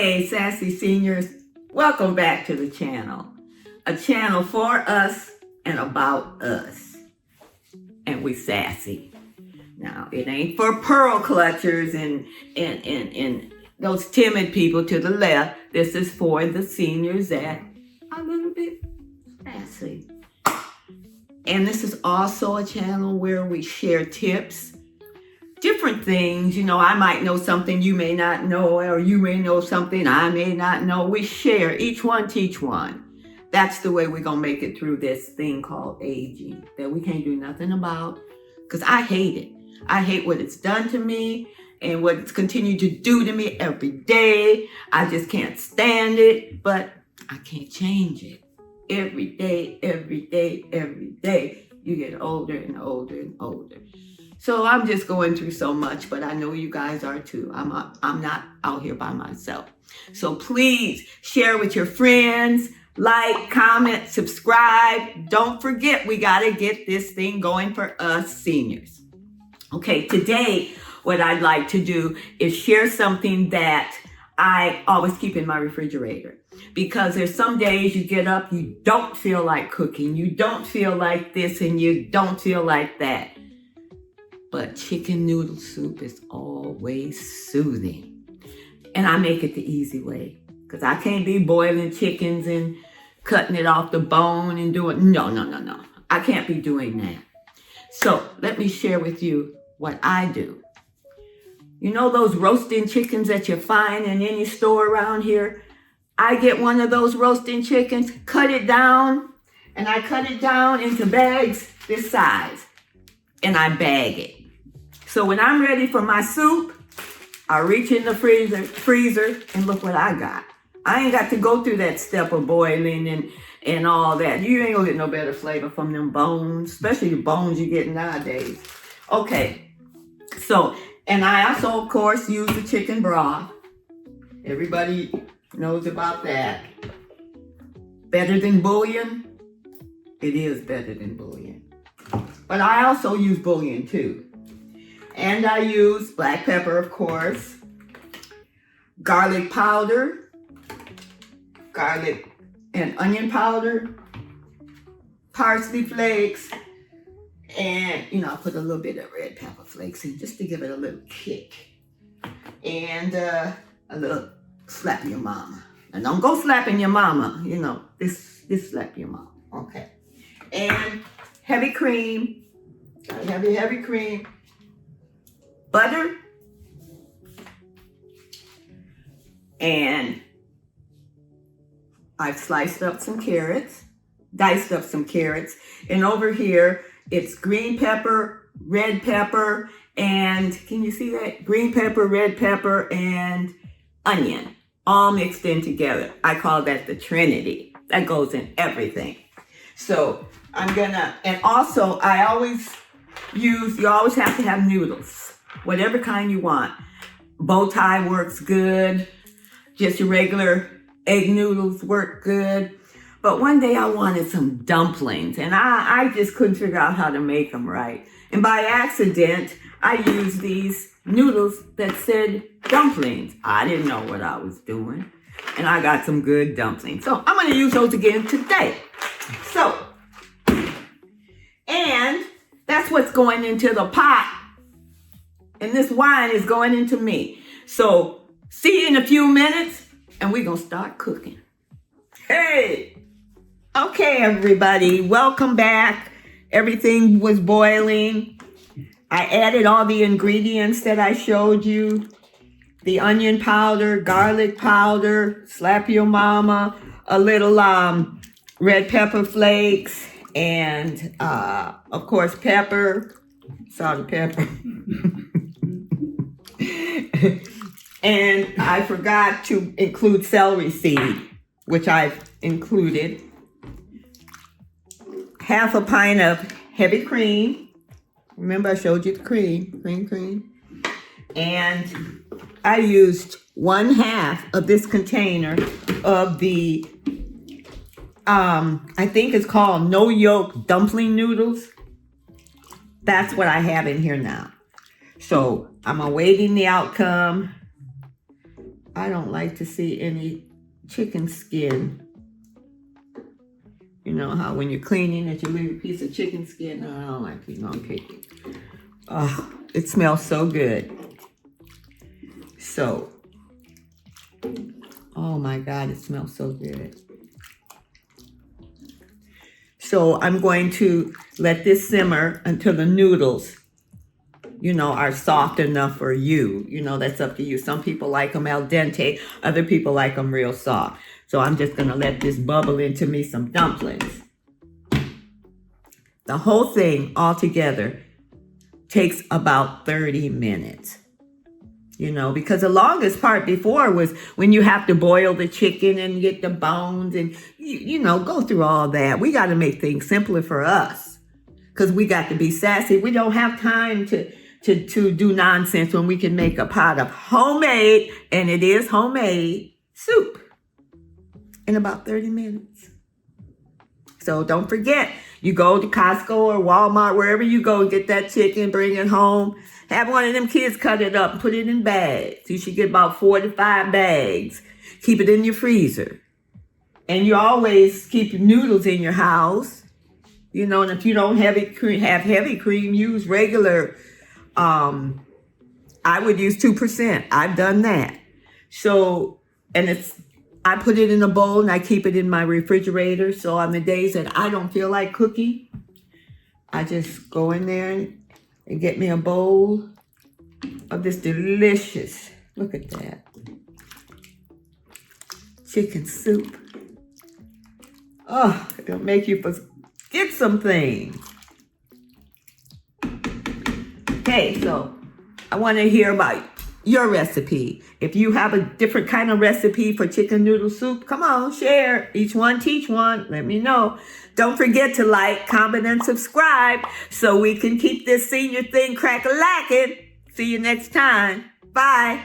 Hey, Sassy Seniors, welcome back to the channel. A channel for us and about us. And we sassy. Now, it ain't for pearl clutchers and those timid people to the left. This is for the seniors that are a little bit sassy. And this is also a channel where we share tips, different things. You know, I might know something you may not know, or you may know something I may not know. We share, each one teach one. That's the way we're going to make it through this thing called aging that we can't do nothing about, because I hate it. I hate what it's done to me and what it's continued to do to me every day. I just can't stand it, but I can't change it. Every day, you get older and older and older. So I'm just going through so much, but I know you guys are too. I'm not out here by myself. So please share with your friends, like, comment, subscribe. Don't forget, we got to get this thing going for us seniors. Okay, today, what I'd like to do is share something that I always keep in my refrigerator. Because there's some days you get up, you don't feel like cooking, you don't feel like this, and you don't feel like that. But chicken noodle soup is always soothing. And I make it the easy way. Because I can't be boiling chickens and cutting it off the bone and doing, no. I can't be doing that. So let me share with you what I do. You know those roasting chickens that you find in any store around here? I get one of those roasting chickens, cut it down, and I cut it down into bags this size, and I bag it. So when I'm ready for my soup, I reach in the freezer, and look what I got. I ain't got to go through that step of boiling and all that. You ain't gonna get no better flavor from them bones, especially the bones you get nowadays. Okay, so, and I also, of course, use the chicken broth. Everybody knows about that. Better than bouillon? It is better than bouillon. But I also use bouillon too. And I use black pepper, of course, garlic powder, garlic and onion powder, parsley flakes, and, you know, I put a little bit of red pepper flakes in just to give it a little kick. And a little slap your mama. And don't go slapping your mama, you know, this slap your mama, okay. And heavy cream, heavy cream, butter, and I've sliced up some carrots, diced up some carrots, and over here it's green pepper, red pepper, and can you see that? Green pepper, red pepper, and onion, all mixed in together. I call that the Trinity. That goes in everything. So I'm gonna, and also I always use, you always have to have noodles, whatever kind you want. Bow tie works good. Just your regular egg noodles work good. But one day I wanted some dumplings, and I just couldn't figure out how to make them right. And by accident, I used these noodles that said dumplings. I didn't know what I was doing, and I got some good dumplings. So I'm going to use those again today. So, and that's what's going into the pot. And this wine is going into me. So, see you in a few minutes, and we're going to start cooking. Hey! Okay, everybody, welcome back. Everything was boiling. I added all the ingredients that I showed you. The onion powder, garlic powder, slap your mama, a little red pepper flakes, and of course pepper, salt and pepper. And I forgot to include celery seed, which I've included. Half a pint of heavy cream. Remember I showed you the cream. And I used 1/2 of this container of the, I think it's called no yolk dumpling noodles. That's what I have in here now. So I'm awaiting the outcome. I don't like to see any chicken skin. You know how when you're cleaning that you leave a piece of chicken skin? No, I don't like it on cake. Oh, it smells so good. So, oh my God, it smells so good. So I'm going to let this simmer until the noodles, you know, are soft enough for you. You know, that's up to you. Some people like them al dente. Other people like them real soft. So I'm just going to let this bubble into me some dumplings. The whole thing altogether takes about 30 minutes. You know, because the longest part before was when you have to boil the chicken and get the bones and, you know, go through all that. We got to make things simpler for us because we got to be sassy. We don't have time to do nonsense when we can make a pot of homemade, and it is homemade, soup in about 30 minutes. So don't forget, you go to Costco or Walmart, wherever you go, get that chicken, bring it home. Have one of them kids cut it up and put it in bags. You should get about 4 to 5 bags. Keep it in your freezer. And you always keep your noodles in your house. You know, and if you don't have heavy cream, use regular. I would use 2%. I've done that. So, and I put it in a bowl and I keep it in my refrigerator. So on the days that I don't feel like cooking, I just go in there and get me a bowl of this delicious, look at that, chicken soup. Oh, it'll make you forget some things. Okay, so I want to hear about your recipe. If you have a different kind of recipe for chicken noodle soup, come on, share. Each one, teach one. Let me know. Don't forget to like, comment, and subscribe so we can keep this senior thing crack-a-lacking. See you next time. Bye.